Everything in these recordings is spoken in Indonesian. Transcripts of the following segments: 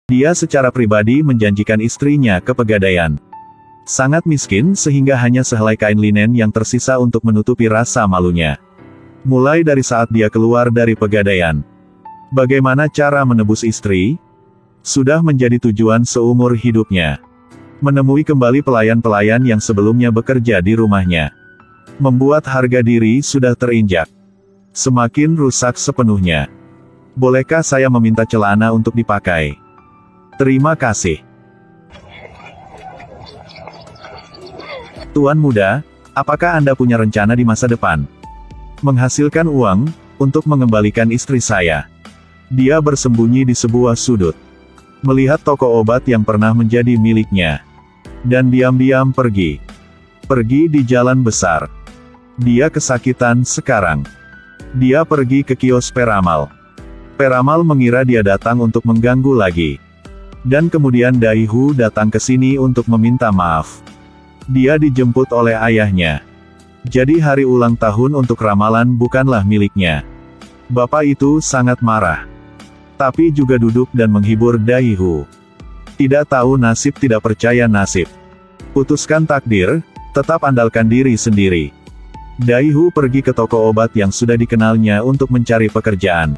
Dia secara pribadi menjanjikan istrinya ke Pegadaian. Sangat miskin sehingga hanya sehelai kain linen yang tersisa untuk menutupi rasa malunya. Mulai dari saat dia keluar dari Pegadaian. Bagaimana cara menebus istri? Sudah menjadi tujuan seumur hidupnya. Menemui kembali pelayan-pelayan yang sebelumnya bekerja di rumahnya. Membuat harga diri sudah terinjak. Semakin rusak sepenuhnya. Bolehkah saya meminta celana untuk dipakai? Terima kasih. Tuan muda, apakah Anda punya rencana di masa depan? Menghasilkan uang, untuk mengembalikan istri saya. Dia bersembunyi di sebuah sudut. Melihat toko obat yang pernah menjadi miliknya. Dan diam-diam pergi. Pergi di jalan besar. Dia kesakitan sekarang. Dia pergi ke kios Peramal. Peramal mengira dia datang untuk mengganggu lagi. Dan kemudian Dai Hu datang ke sini untuk meminta maaf. Dia dijemput oleh ayahnya. Jadi hari ulang tahun untuk ramalan bukanlah miliknya. Bapak itu sangat marah. Tapi juga duduk dan menghibur Dai Hu. Tidak tahu nasib, tidak percaya nasib. Putuskan takdir, tetap andalkan diri sendiri. Dai Hu pergi ke toko obat yang sudah dikenalnya untuk mencari pekerjaan.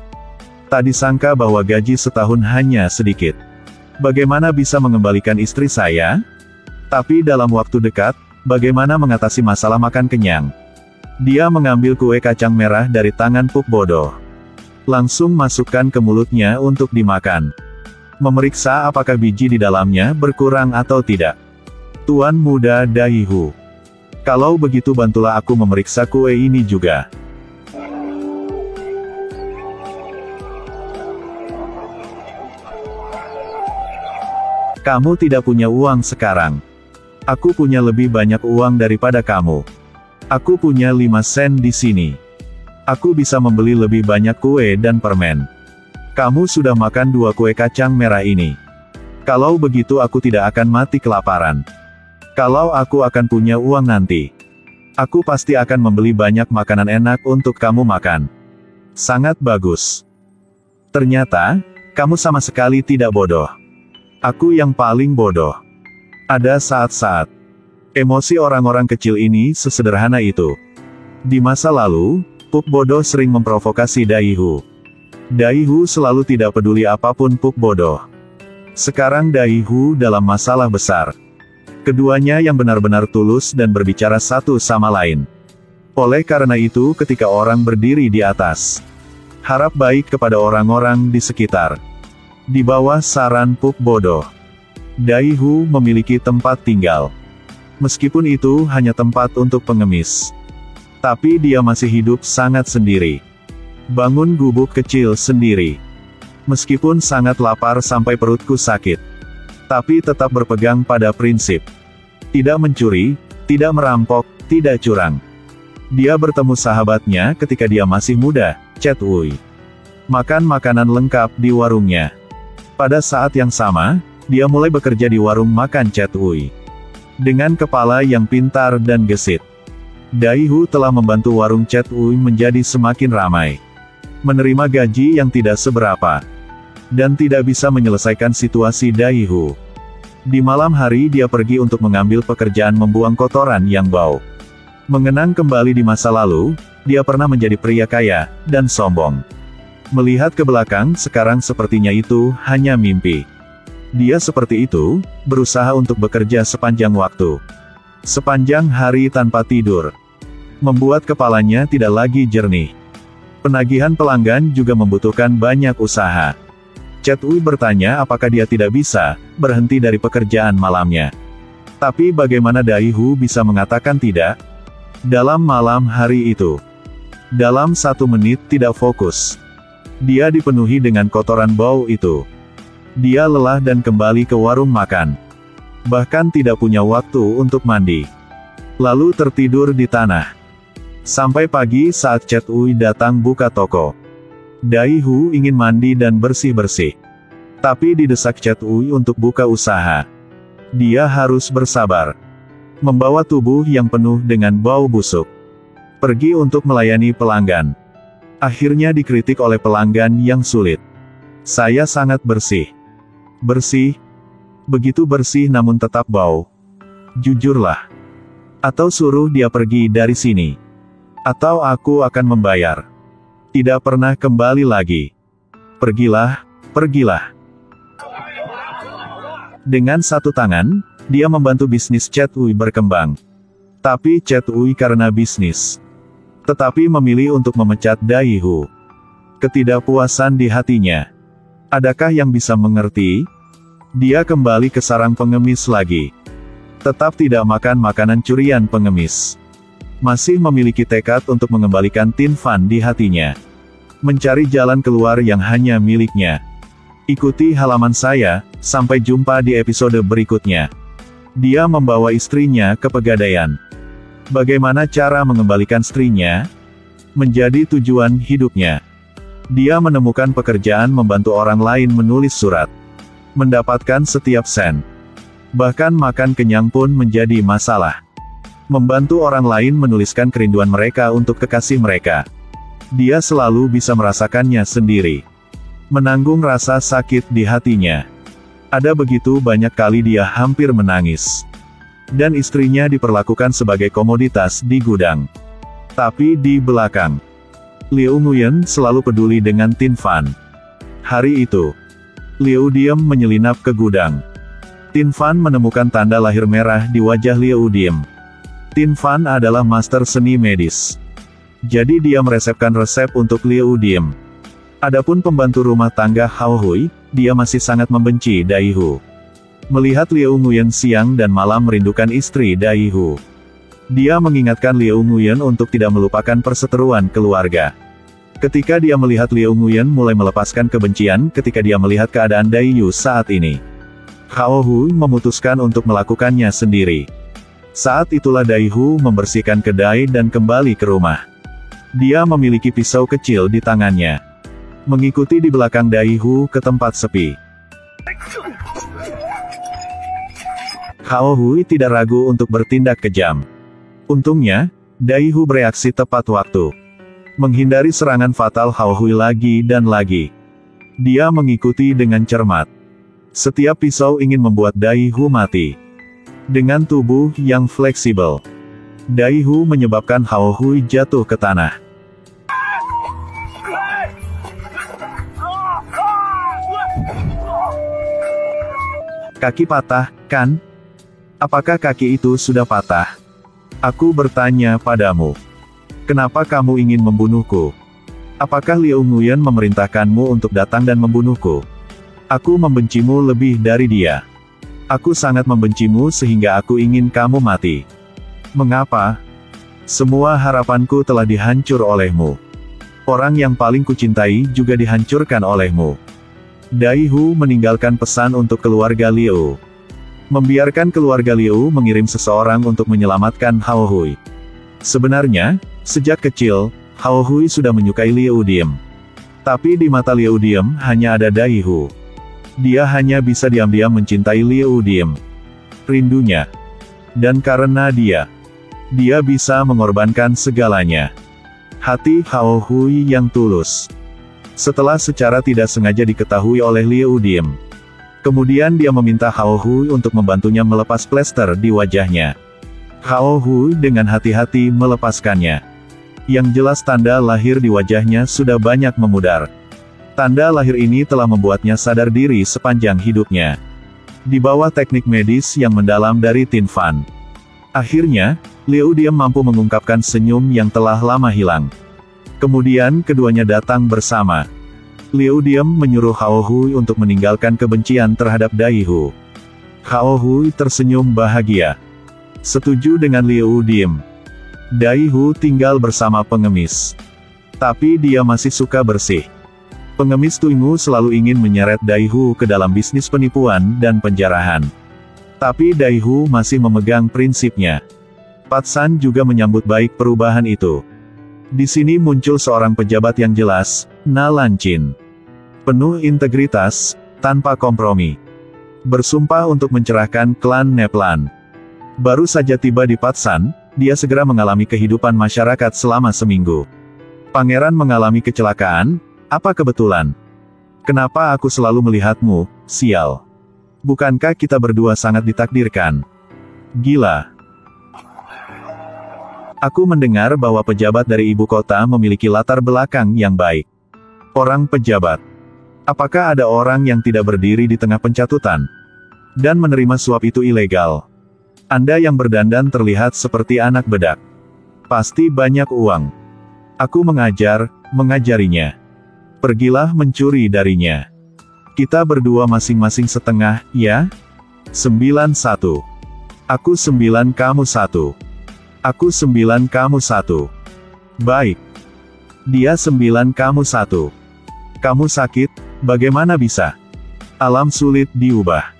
Tak disangka bahwa gaji setahun hanya sedikit. Bagaimana bisa mengembalikan istri saya? Tapi dalam waktu dekat, bagaimana mengatasi masalah makan kenyang? Dia mengambil kue kacang merah dari tangan Puk Bodoh. Langsung masukkan ke mulutnya untuk dimakan. Memeriksa apakah biji di dalamnya berkurang atau tidak. Tuan muda Dai Hu. Kalau begitu bantulah aku memeriksa kue ini juga. Kamu tidak punya uang sekarang. Aku punya lebih banyak uang daripada kamu. Aku punya 5 sen di sini. Aku bisa membeli lebih banyak kue dan permen. Kamu sudah makan 2 kue kacang merah ini. Kalau begitu aku tidak akan mati kelaparan. Kalau aku akan punya uang nanti, aku pasti akan membeli banyak makanan enak untuk kamu makan. Sangat bagus. Ternyata, kamu sama sekali tidak bodoh. Aku yang paling bodoh. Ada saat-saat emosi orang-orang kecil ini sesederhana itu. Di masa lalu, Puk Bodoh sering memprovokasi Dai Hu. Dai Hu selalu tidak peduli apapun Puk Bodoh. Sekarang Dai Hu dalam masalah besar. Keduanya yang benar-benar tulus dan berbicara satu sama lain. Oleh karena itu ketika orang berdiri di atas, harap baik kepada orang-orang di sekitar. Di bawah saran Puk Bodoh, Dai Hu memiliki tempat tinggal. Meskipun itu hanya tempat untuk pengemis. Tapi dia masih hidup sangat sendiri. Bangun gubuk kecil sendiri. Meskipun sangat lapar sampai perutku sakit. Tapi tetap berpegang pada prinsip. Tidak mencuri, tidak merampok, tidak curang. Dia bertemu sahabatnya ketika dia masih muda, Chet Wui. Makan makanan lengkap di warungnya. Pada saat yang sama, dia mulai bekerja di warung makan Chet Wui. Dengan kepala yang pintar dan gesit, Dai Hu telah membantu warung Chet Wui menjadi semakin ramai. Menerima gaji yang tidak seberapa. Dan tidak bisa menyelesaikan situasi Dai Hu. Di malam hari dia pergi untuk mengambil pekerjaan membuang kotoran yang bau. Mengenang kembali di masa lalu, dia pernah menjadi pria kaya, dan sombong. Melihat ke belakang sekarang sepertinya itu hanya mimpi. Dia seperti itu, berusaha untuk bekerja sepanjang waktu. Sepanjang hari tanpa tidur. Membuat kepalanya tidak lagi jernih. Penagihan pelanggan juga membutuhkan banyak usaha. Chet Wui bertanya apakah dia tidak bisa berhenti dari pekerjaan malamnya. Tapi bagaimana Dai Hu bisa mengatakan tidak? Dalam malam hari itu, dalam 1 menit tidak fokus, dia dipenuhi dengan kotoran bau itu. Dia lelah dan kembali ke warung makan. Bahkan tidak punya waktu untuk mandi. Lalu tertidur di tanah. Sampai pagi saat Chet Wui datang buka toko. Dai Hu ingin mandi dan bersih-bersih. Tapi didesak Chet Wui untuk buka usaha. Dia harus bersabar. Membawa tubuh yang penuh dengan bau busuk. Pergi untuk melayani pelanggan. Akhirnya dikritik oleh pelanggan yang sulit. Saya sangat bersih. Bersih. Begitu bersih namun tetap bau. Jujurlah. Atau suruh dia pergi dari sini. Atau aku akan membayar. Tidak pernah kembali lagi. Pergilah, pergilah. Dengan satu tangan, dia membantu bisnis Chet Uy berkembang. Tapi Chet Uy karena bisnis. Tetapi memilih untuk memecat Dai Hu. Ketidakpuasan di hatinya. Adakah yang bisa mengerti? Dia kembali ke sarang pengemis lagi. Tetap tidak makan makanan curian pengemis. Masih memiliki tekad untuk mengembalikan Tin Fan di hatinya. Mencari jalan keluar yang hanya miliknya. Ikuti halaman saya, sampai jumpa di episode berikutnya. Dia membawa istrinya ke pegadaian. Bagaimana cara mengembalikan istrinya menjadi tujuan hidupnya? Dia menemukan pekerjaan membantu orang lain menulis surat. Mendapatkan setiap sen. Bahkan makan kenyang pun menjadi masalah. Membantu orang lain menuliskan kerinduan mereka untuk kekasih mereka. Dia selalu bisa merasakannya sendiri. Menanggung rasa sakit di hatinya. Ada begitu banyak kali dia hampir menangis. Dan istrinya diperlakukan sebagai komoditas di gudang. Tapi di belakang, Liu Nguyen selalu peduli dengan Tin Fan. Hari itu, Liu diam menyelinap ke gudang. Tin Fan menemukan tanda lahir merah di wajah Liu Diem. Tin Fan adalah master seni medis. Jadi dia meresepkan resep untuk Liu Diem. Adapun pembantu rumah tangga Hao Hui, dia masih sangat membenci Dai Hu. Melihat Liu Nguyen siang dan malam merindukan istri Dai Hu. Dia mengingatkan Liu Nguyen untuk tidak melupakan perseteruan keluarga. Ketika dia melihat Liu Nguyen mulai melepaskan kebencian ketika dia melihat keadaan Dai Yu saat ini, Hao Hui memutuskan untuk melakukannya sendiri. Saat itulah Dai Hu membersihkan kedai dan kembali ke rumah. Dia memiliki pisau kecil di tangannya. Mengikuti di belakang Dai Hu ke tempat sepi. Hao Hui tidak ragu untuk bertindak kejam. Untungnya, Dai Hu bereaksi tepat waktu. Menghindari serangan fatal Hao Hui lagi dan lagi. Dia mengikuti dengan cermat. Setiap pisau ingin membuat Dai Hu mati. Dengan tubuh yang fleksibel, Dai Hu menyebabkan Hao Hui jatuh ke tanah. Kaki patah, kan? Apakah kaki itu sudah patah? Aku bertanya padamu. Kenapa kamu ingin membunuhku? Apakah Liu Nguyen memerintahkanmu untuk datang dan membunuhku? Aku membencimu lebih dari dia. Aku sangat membencimu sehingga aku ingin kamu mati. Mengapa? Semua harapanku telah dihancur olehmu. Orang yang paling kucintai juga dihancurkan olehmu. Dai Hu meninggalkan pesan untuk keluarga Liu. Membiarkan keluarga Liu mengirim seseorang untuk menyelamatkan Hao Hui. Sebenarnya, sejak kecil, Hao Hui sudah menyukai Liu Diem. Tapi di mata Liu Diem hanya ada Dai Hu. Dia hanya bisa diam-diam mencintai Liu Diem. Rindunya. Dan karena dia bisa mengorbankan segalanya. Hati Hao Hui yang tulus. Setelah secara tidak sengaja diketahui oleh Liu Diem. Kemudian dia meminta Hao Hui untuk membantunya melepas plester di wajahnya. Hao Hui dengan hati-hati melepaskannya. Yang jelas tanda lahir di wajahnya sudah banyak memudar. Tanda lahir ini telah membuatnya sadar diri sepanjang hidupnya. Di bawah teknik medis yang mendalam dari Tin Fan. Akhirnya, Liu Diem mampu mengungkapkan senyum yang telah lama hilang. Kemudian keduanya datang bersama. Liu Diem menyuruh Hao Hui untuk meninggalkan kebencian terhadap Dai Hu. Hao Hui tersenyum bahagia. Setuju dengan Liu Diem. Dai Hu tinggal bersama pengemis. Tapi dia masih suka bersih. Pengemis Tuingu selalu ingin menyeret Dai Hu ke dalam bisnis penipuan dan penjarahan. Tapi Dai Hu masih memegang prinsipnya. Pat San juga menyambut baik perubahan itu. Di sini muncul seorang pejabat yang jelas, Na Lanchin. Penuh integritas, tanpa kompromi. Bersumpah untuk mencerahkan klan Neplan. Baru saja tiba di Pat San, dia segera mengalami kehidupan masyarakat selama seminggu. Pangeran mengalami kecelakaan, apa kebetulan? Kenapa aku selalu melihatmu, sial? Bukankah kita berdua sangat ditakdirkan? Gila. Aku mendengar bahwa pejabat dari ibu kota memiliki latar belakang yang baik. Orang pejabat. Apakah ada orang yang tidak berdiri di tengah pencatutan? Dan menerima suap itu ilegal? Anda yang berdandan terlihat seperti anak bedak. Pasti banyak uang. Aku mengajarinya. Pergilah mencuri darinya. Kita berdua masing-masing setengah, ya? 9-1. Aku 9 kamu 1. Aku 9 kamu 1. Baik. Dia 9 kamu 1. Kamu sakit, bagaimana bisa? Alam sulit diubah.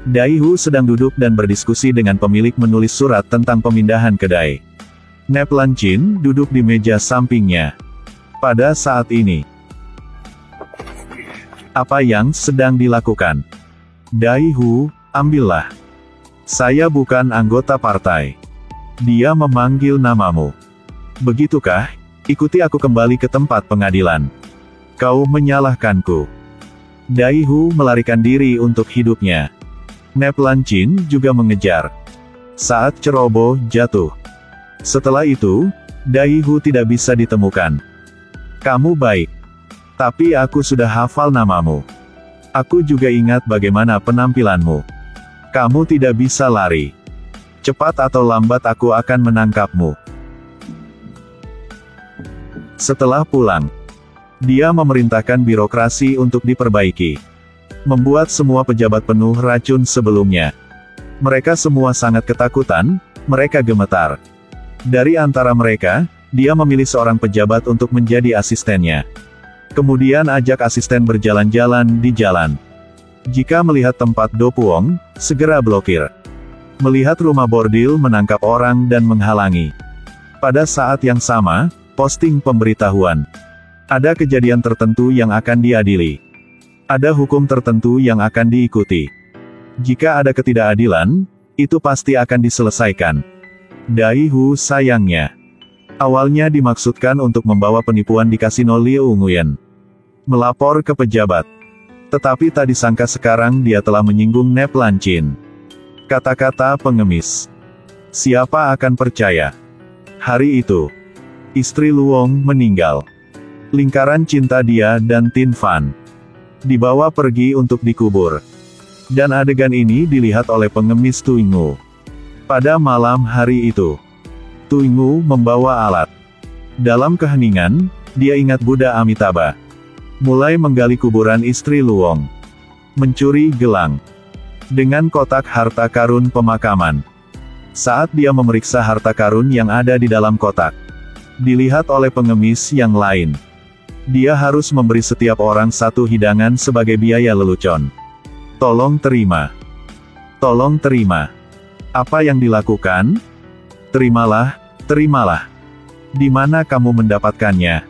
Dai Hu sedang duduk dan berdiskusi dengan pemilik menulis surat tentang pemindahan kedai. Nep Lanchin duduk di meja sampingnya. Pada saat ini, apa yang sedang dilakukan? Dai Hu, ambillah. Saya bukan anggota partai. Dia memanggil namamu. Begitukah? Ikuti aku kembali ke tempat pengadilan. Kau menyalahkanku. Dai Hu melarikan diri untuk hidupnya. Nep Lanchin juga mengejar. Saat ceroboh jatuh. Setelah itu, Dai Hu tidak bisa ditemukan. Kamu baik. Tapi aku sudah hafal namamu. Aku juga ingat bagaimana penampilanmu. Kamu tidak bisa lari. Cepat atau lambat aku akan menangkapmu. Setelah pulang, dia memerintahkan birokrasi untuk diperbaiki. Membuat semua pejabat penuh racun sebelumnya. Mereka semua sangat ketakutan, mereka gemetar. Dari antara mereka, dia memilih seorang pejabat untuk menjadi asistennya. Kemudian ajak asisten berjalan-jalan di jalan. Jika melihat tempat Do Puong, segera blokir. Melihat rumah bordil menangkap orang dan menghalangi. Pada saat yang sama, posting pemberitahuan. Ada kejadian tertentu yang akan diadili. Ada hukum tertentu yang akan diikuti. Jika ada ketidakadilan, itu pasti akan diselesaikan. Dai Hu sayangnya. Awalnya dimaksudkan untuk membawa penipuan di kasino Liu Nguyen. Melapor ke pejabat. Tetapi tak disangka sekarang dia telah menyinggung Nep Lanchin. Kata-kata pengemis. Siapa akan percaya? Hari itu, istri Luong meninggal. Lingkaran cinta dia dan Tin Fan dibawa pergi untuk dikubur. Dan adegan ini dilihat oleh pengemis Tuingu. Pada malam hari itu, Tuingu membawa alat. Dalam keheningan, dia ingat Buddha Amitabha. Mulai menggali kuburan istri Luong. Mencuri gelang. Dengan kotak harta karun pemakaman. Saat dia memeriksa harta karun yang ada di dalam kotak, dilihat oleh pengemis yang lain. Dia harus memberi setiap orang 1 hidangan sebagai biaya lelucon. Tolong terima. Tolong terima. Apa yang dilakukan? Terimalah, terimalah. Di mana kamu mendapatkannya?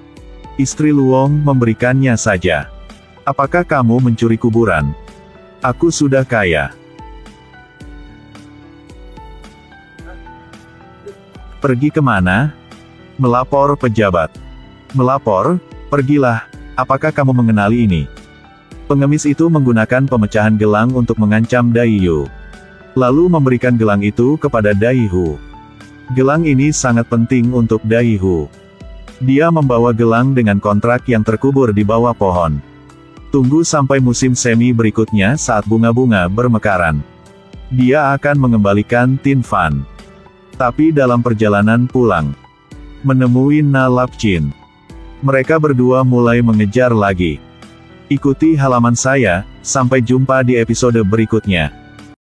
Istri Luong memberikannya saja. Apakah kamu mencuri kuburan? Aku sudah kaya. Pergi kemana? Melapor pejabat. Melapor, pergilah. Apakah kamu mengenali ini? Pengemis itu menggunakan pemecahan gelang untuk mengancam Dai Yu. Lalu memberikan gelang itu kepada Dai Hu. Gelang ini sangat penting untuk Dai Hu. Dia membawa gelang dengan kontrak yang terkubur di bawah pohon. Tunggu sampai musim semi berikutnya saat bunga-bunga bermekaran. Dia akan mengembalikan Tin Fan. Tapi dalam perjalanan pulang, menemui Na Lapchin. Mereka berdua mulai mengejar lagi. Ikuti halaman saya, sampai jumpa di episode berikutnya.